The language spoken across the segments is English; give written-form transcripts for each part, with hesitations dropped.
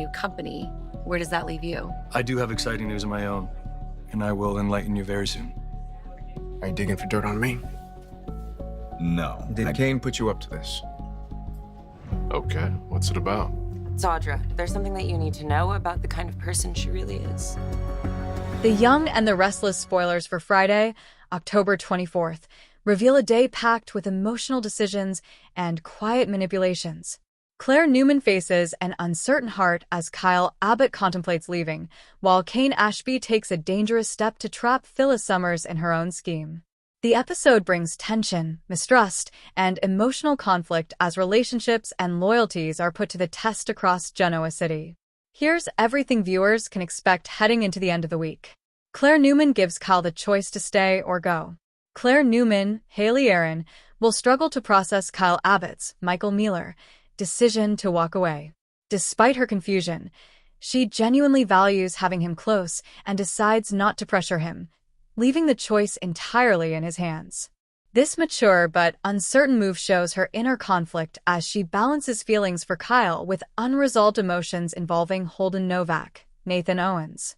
new company. Where does that leave you? I do have exciting news of my own, and I will enlighten you very soon. Are you digging for dirt on me? No. Did Kane put you up to this? Okay, what's it about? It's Audra. There's something that you need to know about the kind of person she really is. The Young and the Restless spoilers for Friday, October 24th, reveal a day packed with emotional decisions and quiet manipulations. Claire Newman faces an uncertain heart as Kyle Abbott contemplates leaving, while Kane Ashby takes a dangerous step to trap Phyllis Summers in her own scheme. The episode brings tension, mistrust, and emotional conflict as relationships and loyalties are put to the test across Genoa City. Here's everything viewers can expect heading into the end of the week. Claire Newman gives Kyle the choice to stay or go. Claire Newman, Haley Aaron, will struggle to process Kyle Abbott's, Michael Mealer, decision to walk away. Despite her confusion, she genuinely values having him close and decides not to pressure him, leaving the choice entirely in his hands. This mature but uncertain move shows her inner conflict as she balances feelings for Kyle with unresolved emotions involving Holden Novak, Nathan Owens.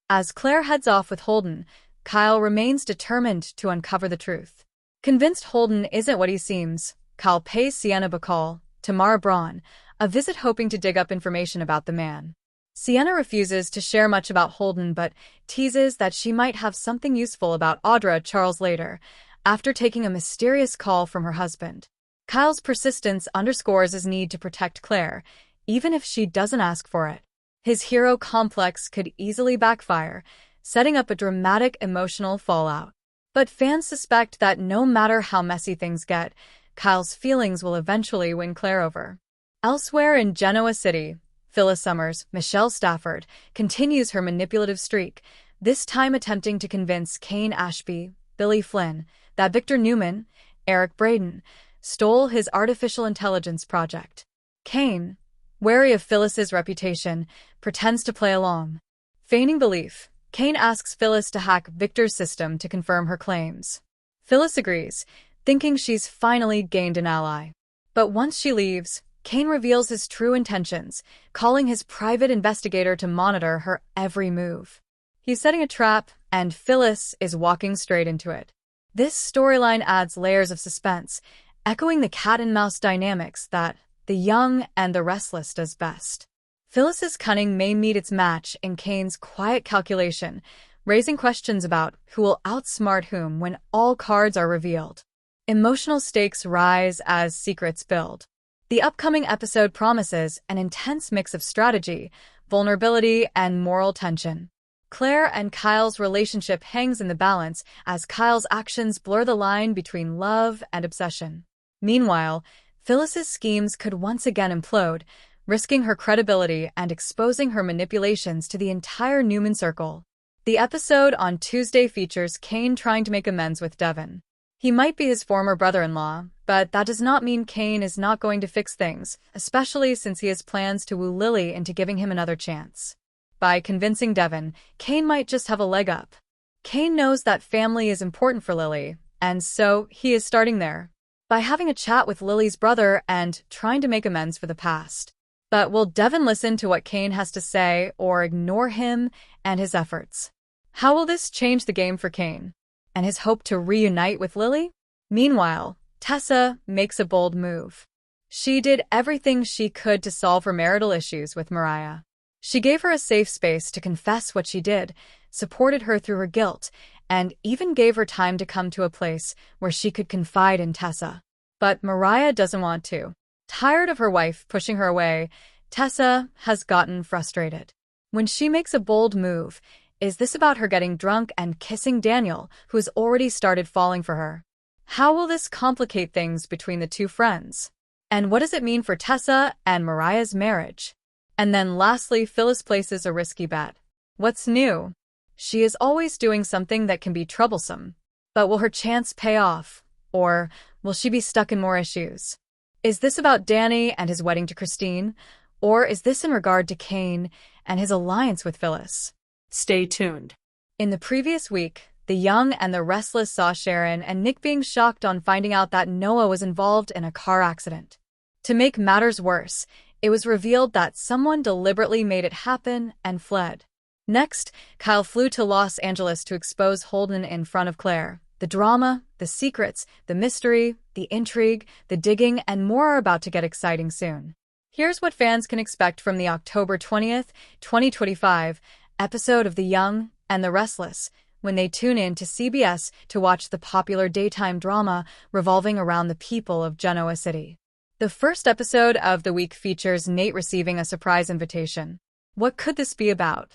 As Claire heads off with Holden, Kyle remains determined to uncover the truth. Convinced Holden isn't what he seems, Kyle pays Sienna Bacall, Tamara Braun, a visit hoping to dig up information about the man. Sienna refuses to share much about Holden but teases that she might have something useful about Audra Charles later, after taking a mysterious call from her husband. Kyle's persistence underscores his need to protect Claire, even if she doesn't ask for it. His hero complex could easily backfire, setting up a dramatic emotional fallout. But fans suspect that no matter how messy things get, Kyle's feelings will eventually win Claire over. Elsewhere in Genoa City, Phyllis Summers, Michelle Stafford, continues her manipulative streak, this time attempting to convince Kane Ashby, Billy Flynn, that Victor Newman, Eric Braden, stole his artificial intelligence project. Kane, wary of Phyllis's reputation, pretends to play along. Feigning belief, Kane asks Phyllis to hack Victor's system to confirm her claims. Phyllis agrees, thinking she's finally gained an ally. But once she leaves, Kane reveals his true intentions, calling his private investigator to monitor her every move. He's setting a trap, and Phyllis is walking straight into it. This storyline adds layers of suspense, echoing the cat-and-mouse dynamics that The Young and the Restless does best. Phyllis's cunning may meet its match in Kane's quiet calculation, raising questions about who will outsmart whom when all cards are revealed. Emotional stakes rise as secrets build. The upcoming episode promises an intense mix of strategy, vulnerability, and moral tension. Claire and Kyle's relationship hangs in the balance as Kyle's actions blur the line between love and obsession. Meanwhile, Phyllis's schemes could once again implode, risking her credibility and exposing her manipulations to the entire Newman circle. The episode on Tuesday features Kane trying to make amends with Devon. He might be his former brother-in-law, but that does not mean Kane is not going to fix things, especially since he has plans to woo Lily into giving him another chance. By convincing Devon, Kane might just have a leg up. Kane knows that family is important for Lily, and so he is starting there, by having a chat with Lily's brother and trying to make amends for the past. But will Devon listen to what Kane has to say or ignore him and his efforts? How will this change the game for Kane and his hope to reunite with Lily? Meanwhile, Tessa makes a bold move. She did everything she could to solve her marital issues with Mariah. She gave her a safe space to confess what she did, supported her through her guilt, and even gave her time to come to a place where she could confide in Tessa. But Mariah doesn't want to. Tired of her wife pushing her away, Tessa has gotten frustrated. When she makes a bold move, is this about her getting drunk and kissing Daniel, who has already started falling for her? How will this complicate things between the two friends? And what does it mean for Tessa and Mariah's marriage? And then lastly, Phyllis places a risky bet. What's new? She is always doing something that can be troublesome. But will her chance pay off? Or will she be stuck in more issues? Is this about Danny and his wedding to Christine? Or is this in regard to Kane and his alliance with Phyllis? Stay tuned. In the previous week, The Young and the Restless saw Sharon and Nick being shocked on finding out that Noah was involved in a car accident. To make matters worse, It was revealed that someone deliberately made it happen and fled. Next, Kyle flew to Los Angeles to expose Holden in front of Claire. The drama, the secrets, the mystery, the intrigue, the digging, and more are about to get exciting soon. Here's what fans can expect from the October 20th, 2025 episode of The Young and the Restless when they tune in to CBS to watch the popular daytime drama revolving around the people of Genoa City. The first episode of the week features Nate receiving a surprise invitation. What could this be about?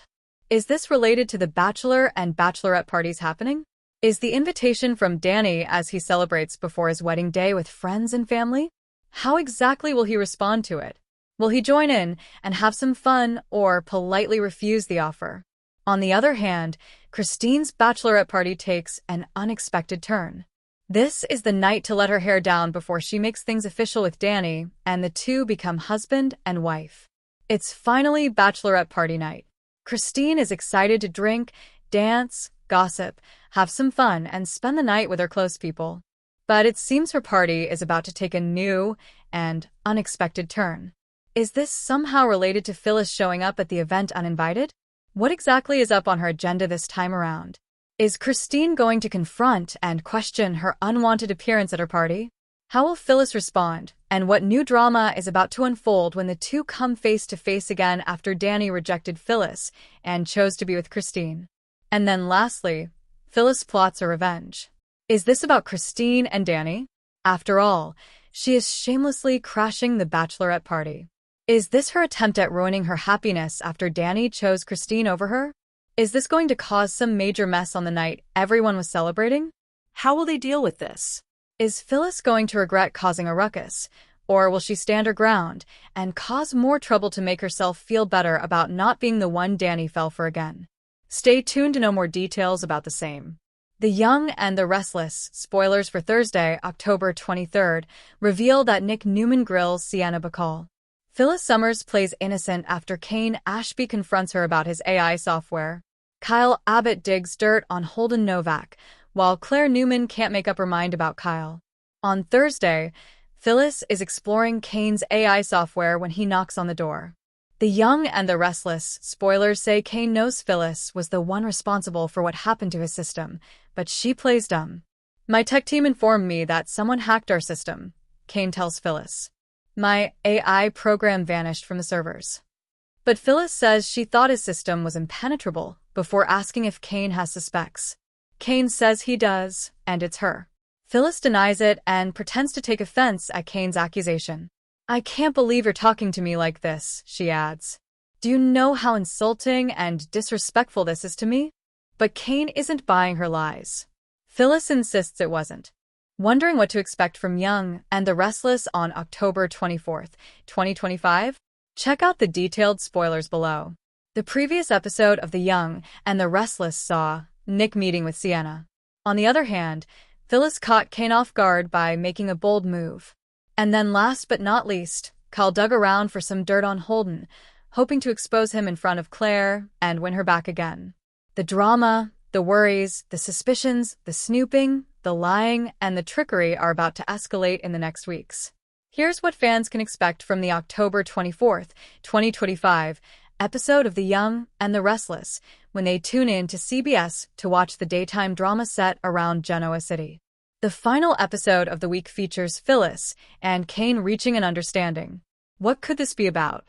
Is this related to the bachelor and bachelorette parties happening? Is the invitation from Danny as he celebrates before his wedding day with friends and family? How exactly will he respond to it? Will he join in and have some fun or politely refuse the offer? On the other hand, Christine's bachelorette party takes an unexpected turn. This is the night to let her hair down before she makes things official with Danny, and the two become husband and wife. It's finally bachelorette party night. Christine is excited to drink, dance, gossip, have some fun, and spend the night with her close people. But it seems her party is about to take a new and unexpected turn. Is this somehow related to Phyllis showing up at the event uninvited? What exactly is up on her agenda this time around? Is Christine going to confront and question her unwanted appearance at her party? How will Phyllis respond, and what new drama is about to unfold when the two come face to face again after Danny rejected Phyllis and chose to be with Christine? And then lastly, Phyllis plots a revenge. Is this about Christine and Danny? After all, she is shamelessly crashing the bachelorette party. Is this her attempt at ruining her happiness after Danny chose Christine over her? Is this going to cause some major mess on the night everyone was celebrating? How will they deal with this? Is Phyllis going to regret causing a ruckus, or will she stand her ground and cause more trouble to make herself feel better about not being the one Danny fell for again? Stay tuned to know more details about the same. The Young and the Restless, spoilers for Thursday, October 23rd, reveal that Nick Newman grills Sienna Bacall. Phyllis Summers plays innocent after Kane Ashby confronts her about his AI software. Kyle Abbott digs dirt on Holden Novak, while Claire Newman can't make up her mind about Kyle. On Thursday, Phyllis is exploring Kane's AI software when he knocks on the door. The Young and the Restless, spoilers say Kane knows Phyllis was the one responsible for what happened to his system, but she plays dumb. My tech team informed me that someone hacked our system, Kane tells Phyllis. My AI program vanished from the servers. But Phyllis says she thought his system was impenetrable before asking if Kane has suspects. Kane says he does, and it's her. Phyllis denies it and pretends to take offense at Kane's accusation. I can't believe you're talking to me like this, she adds. Do you know how insulting and disrespectful this is to me? But Kane isn't buying her lies. Phyllis insists it wasn't. Wondering what to expect from Young and the Restless on October 24th, 2025? Check out the detailed spoilers below. The previous episode of The Young and the Restless saw Nick meeting with Sienna. On the other hand, Phyllis caught Kane off guard by making a bold move. And then last but not least, Kyle dug around for some dirt on Holden, hoping to expose him in front of Claire and win her back again. The drama, the worries, the suspicions, the snooping, the lying, and the trickery are about to escalate in the next weeks. Here's what fans can expect from the October 24th, 2025 episode of The Young and the Restless when they tune in to CBS to watch the daytime drama set around Genoa City. The final episode of the week features Phyllis and Kane reaching an understanding. What could this be about?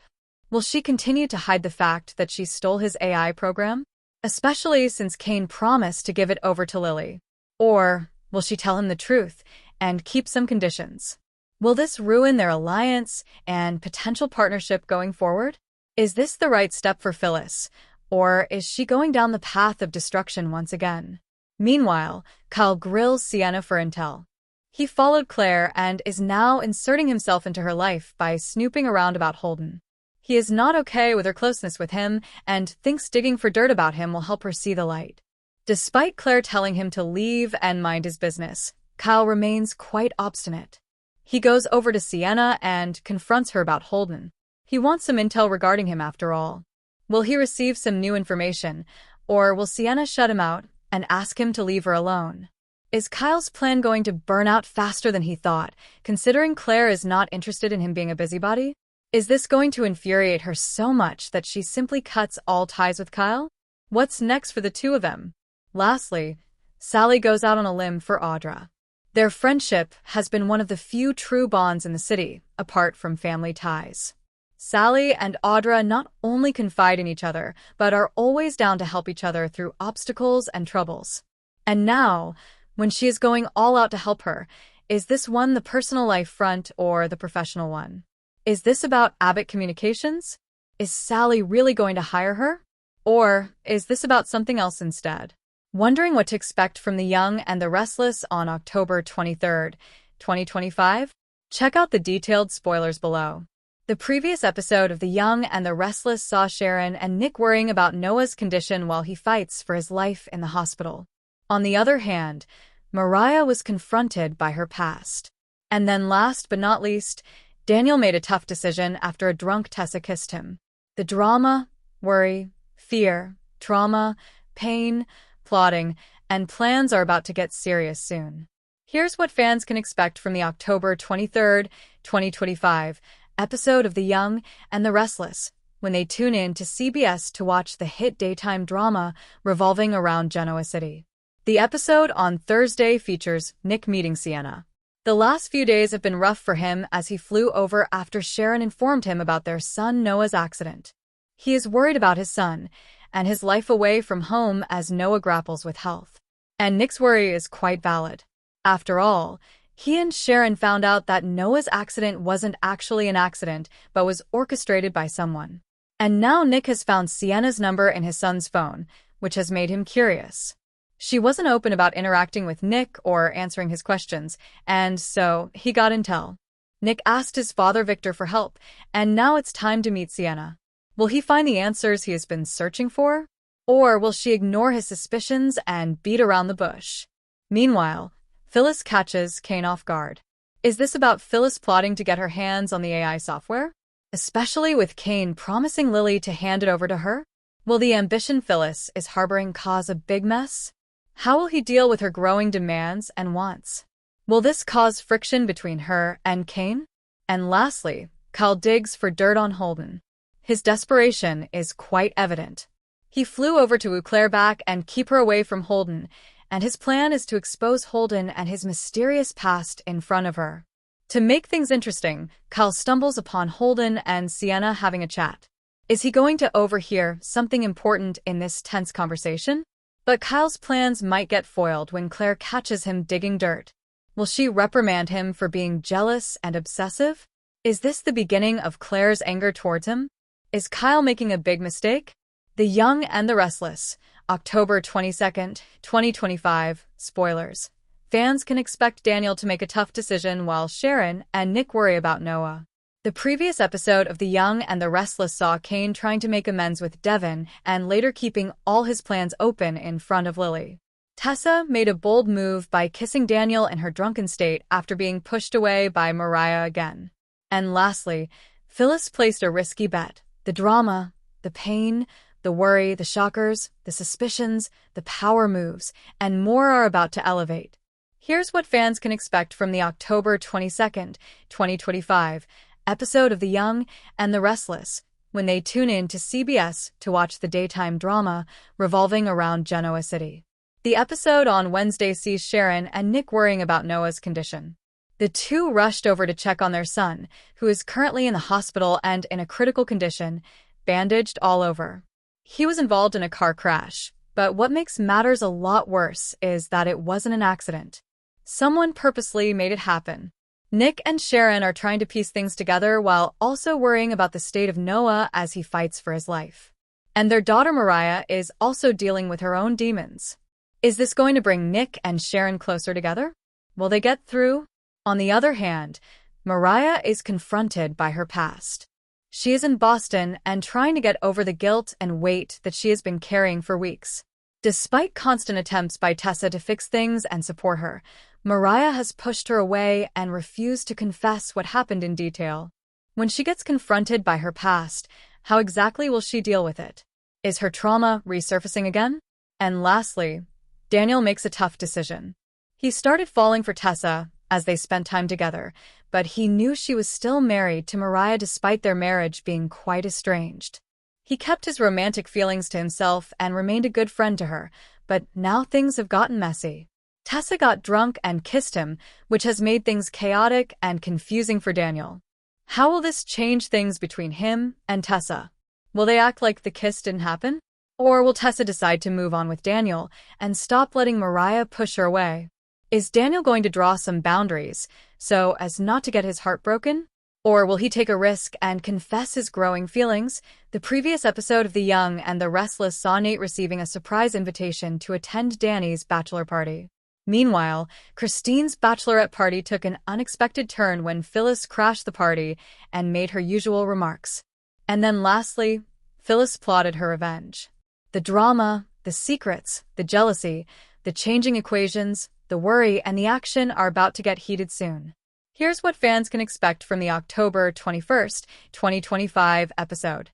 Will she continue to hide the fact that she stole his AI program? Especially since Kane promised to give it over to Lily. Or will she tell him the truth and keep some conditions? Will this ruin their alliance and potential partnership going forward? Is this the right step for Phyllis, or is she going down the path of destruction once again? Meanwhile, Kyle grills Sienna for intel. He followed Claire and is now inserting himself into her life by snooping around about Holden. He is not okay with her closeness with him and thinks digging for dirt about him will help her see the light. Despite Claire telling him to leave and mind his business, Kyle remains quite obstinate. He goes over to Sienna and confronts her about Holden. He wants some intel regarding him after all. Will he receive some new information, or will Sienna shut him out and ask him to leave her alone? Is Kyle's plan going to burn out faster than he thought, considering Claire is not interested in him being a busybody? Is this going to infuriate her so much that she simply cuts all ties with Kyle? What's next for the two of them? Lastly, Sally goes out on a limb for Audra. Their friendship has been one of the few true bonds in the city, apart from family ties. Sally and Audra not only confide in each other, but are always down to help each other through obstacles and troubles. And now, when she is going all out to help her, is this one the personal life front or the professional one? Is this about Abbott Communications? Is Sally really going to hire her? Or is this about something else instead? Wondering what to expect from The Young and the Restless on October 23rd, 2025? Check out the detailed spoilers below. The previous episode of The Young and the Restless saw Sharon and Nick worrying about Noah's condition while he fights for his life in the hospital. On the other hand, Mariah was confronted by her past. And then last but not least, Daniel made a tough decision after a drunk Tessa kissed him. The drama, worry, fear, trauma, pain, plotting, and plans are about to get serious soon. Here's what fans can expect from the October 23rd, 2025 episode of The Young and the Restless when they tune in to CBS to watch the hit daytime drama revolving around Genoa City. The episode on Thursday features Nick meeting Sienna. The last few days have been rough for him as he flew over after Sharon informed him about their son Noah's accident. He is worried about his son and his life away from home as Noah grapples with health. And Nick's worry is quite valid. After all, he and Sharon found out that Noah's accident wasn't actually an accident, but was orchestrated by someone. And now Nick has found Sienna's number in his son's phone, which has made him curious. She wasn't open about interacting with Nick or answering his questions, and so he got intel. Nick asked his father Victor for help, and now it's time to meet Sienna. Will he find the answers he has been searching for? Or will she ignore his suspicions and beat around the bush? Meanwhile, Phyllis catches Kane off guard. Is this about Phyllis plotting to get her hands on the AI software? Especially with Kane promising Lily to hand it over to her? Will the ambition Phyllis is harboring cause a big mess? How will he deal with her growing demands and wants? Will this cause friction between her and Kane? And lastly, Kyle digs for dirt on Holden. His desperation is quite evident. He flew over to Eau Claire back and keep her away from Holden, and his plan is to expose Holden and his mysterious past in front of her. To make things interesting, Kyle stumbles upon Holden and Sienna having a chat. Is he going to overhear something important in this tense conversation? But Kyle's plans might get foiled when Claire catches him digging dirt. Will she reprimand him for being jealous and obsessive? Is this the beginning of Claire's anger towards him? Is Kyle making a big mistake? The Young and the Restless, October 22nd, 2025, spoilers. Fans can expect Daniel to make a tough decision while Sharon and Nick worry about Noah. The previous episode of The Young and the Restless saw Kane trying to make amends with Devon and later keeping all his plans open in front of Lily. Tessa made a bold move by kissing Daniel in her drunken state after being pushed away by Mariah again. And lastly, Phyllis placed a risky bet. The drama, the pain, the worry, the shockers, the suspicions, the power moves, and more are about to elevate. Here's what fans can expect from the October 22nd, 2025 episode of The Young and the Restless when they tune in to CBS to watch the daytime drama revolving around Genoa City. The episode on Wednesday sees Sharon and Nick worrying about Noah's condition. The two rushed over to check on their son, who is currently in the hospital and in a critical condition, bandaged all over. He was involved in a car crash, but what makes matters a lot worse is that it wasn't an accident. Someone purposely made it happen. Nick and Sharon are trying to piece things together while also worrying about the state of Noah as he fights for his life. And their daughter Mariah is also dealing with her own demons. Is this going to bring Nick and Sharon closer together? Will they get through? On the other hand, Mariah is confronted by her past. She is in Boston and trying to get over the guilt and weight that she has been carrying for weeks. Despite constant attempts by Tessa to fix things and support her, Mariah has pushed her away and refused to confess what happened in detail. When she gets confronted by her past, how exactly will she deal with it? Is her trauma resurfacing again? And lastly, Daniel makes a tough decision. He started falling for Tessa as they spent time together, but he knew she was still married to Mariah despite their marriage being quite estranged. He kept his romantic feelings to himself and remained a good friend to her, but now things have gotten messy. Tessa got drunk and kissed him, which has made things chaotic and confusing for Daniel. How will this change things between him and Tessa? Will they act like the kiss didn't happen? Or will Tessa decide to move on with Daniel and stop letting Mariah push her away? Is Daniel going to draw some boundaries so as not to get his heart broken? Or will he take a risk and confess his growing feelings? The previous episode of The Young and the Restless saw Nate receiving a surprise invitation to attend Danny's bachelor party. Meanwhile, Christine's bachelorette party took an unexpected turn when Phyllis crashed the party and made her usual remarks. And then lastly, Phyllis plotted her revenge. The drama, the secrets, the jealousy, the changing equations, the worry, and the action are about to get heated soon. Here's what fans can expect from the October 21st, 2025 episode.